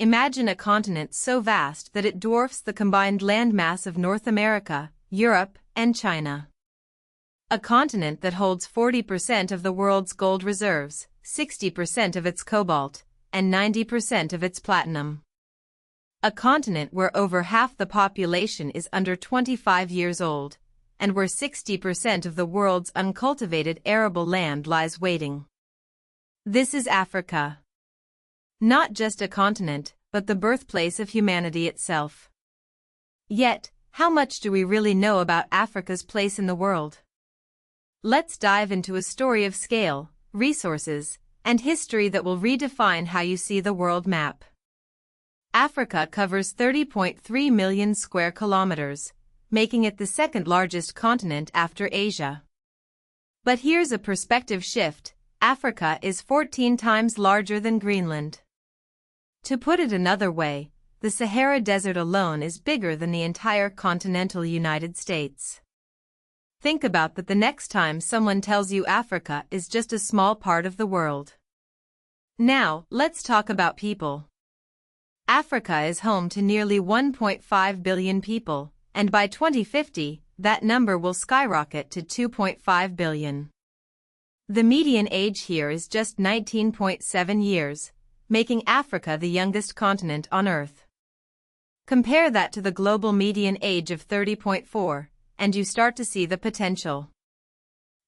Imagine a continent so vast that it dwarfs the combined landmass of North America, Europe, and China. A continent that holds 40% of the world's gold reserves, 60% of its cobalt, and 90% of its platinum. A continent where over half the population is under 25 years old, and where 60% of the world's uncultivated arable land lies waiting. This is Africa. Not just a continent, but the birthplace of humanity itself. Yet, how much do we really know about Africa's place in the world? Let's dive into a story of scale, resources, and history that will redefine how you see the world map. Africa covers 30.3 million square kilometers, making it the second largest continent after Asia. But here's a perspective shift: Africa is 14 times larger than Greenland. To put it another way, the Sahara Desert alone is bigger than the entire continental United States. Think about that the next time someone tells you Africa is just a small part of the world. Now, let's talk about people. Africa is home to nearly 1.5 billion people, and by 2050, that number will skyrocket to 2.5 billion. The median age here is just 19.7 years, making Africa the youngest continent on Earth. Compare that to the global median age of 30.4, and you start to see the potential.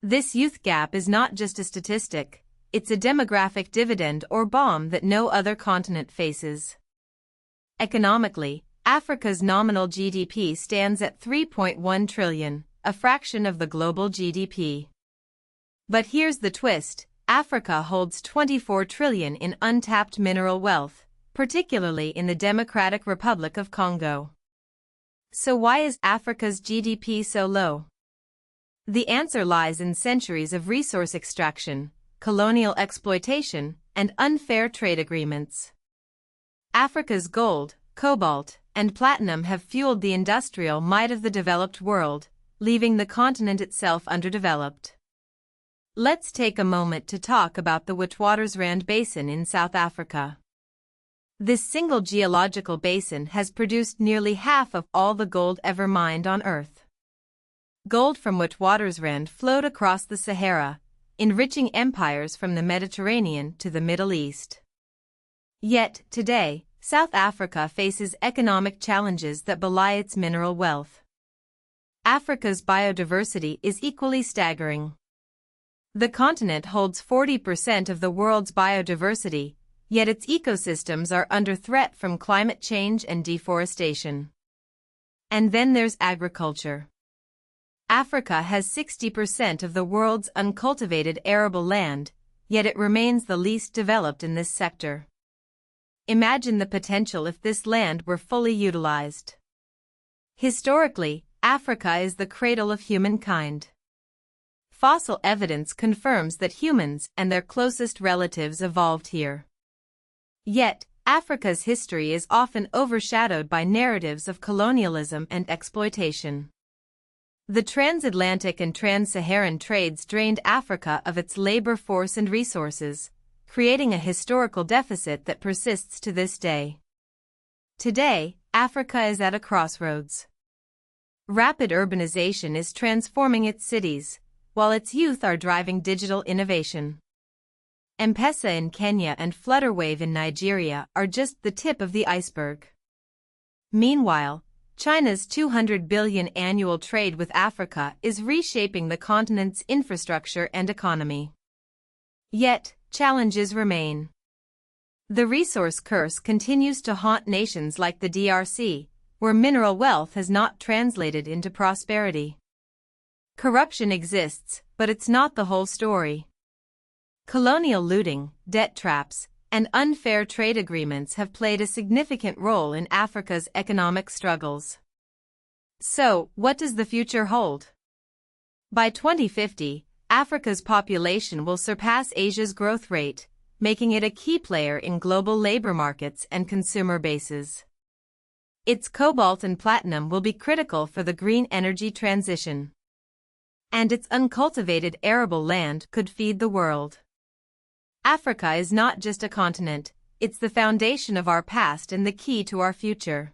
This youth gap is not just a statistic, it's a demographic dividend or bomb that no other continent faces. Economically, Africa's nominal GDP stands at 3.1 trillion, a fraction of the global GDP. But here's the twist: Africa holds 24 trillion in untapped mineral wealth, particularly in the Democratic Republic of Congo. So why is Africa's GDP so low? The answer lies in centuries of resource extraction, colonial exploitation, and unfair trade agreements. Africa's gold, cobalt, and platinum have fueled the industrial might of the developed world, leaving the continent itself underdeveloped. Let's take a moment to talk about the Witwatersrand Basin in South Africa. This single geological basin has produced nearly half of all the gold ever mined on Earth. Gold from Witwatersrand flowed across the Sahara, enriching empires from the Mediterranean to the Middle East. Yet, today, South Africa faces economic challenges that belie its mineral wealth. Africa's biodiversity is equally staggering. The continent holds 40% of the world's biodiversity, yet its ecosystems are under threat from climate change and deforestation. And then there's agriculture. Africa has 60% of the world's uncultivated arable land, yet it remains the least developed in this sector. Imagine the potential if this land were fully utilized. Historically, Africa is the cradle of humankind. Fossil evidence confirms that humans and their closest relatives evolved here. Yet, Africa's history is often overshadowed by narratives of colonialism and exploitation. The transatlantic and trans-Saharan trades drained Africa of its labor force and resources, creating a historical deficit that persists to this day. Today, Africa is at a crossroads. Rapid urbanization is transforming its cities, while its youth are driving digital innovation. M-Pesa in Kenya and Flutterwave in Nigeria are just the tip of the iceberg. Meanwhile, China's 200 billion annual trade with Africa is reshaping the continent's infrastructure and economy. Yet, challenges remain. The resource curse continues to haunt nations like the DRC, where mineral wealth has not translated into prosperity. Corruption exists, but it's not the whole story. Colonial looting, debt traps, and unfair trade agreements have played a significant role in Africa's economic struggles. So, what does the future hold? By 2050, Africa's population will surpass Asia's growth rate, making it a key player in global labor markets and consumer bases. Its cobalt and platinum will be critical for the green energy transition. And its uncultivated arable land could feed the world. Africa is not just a continent, It's the foundation of our past and the key to our future.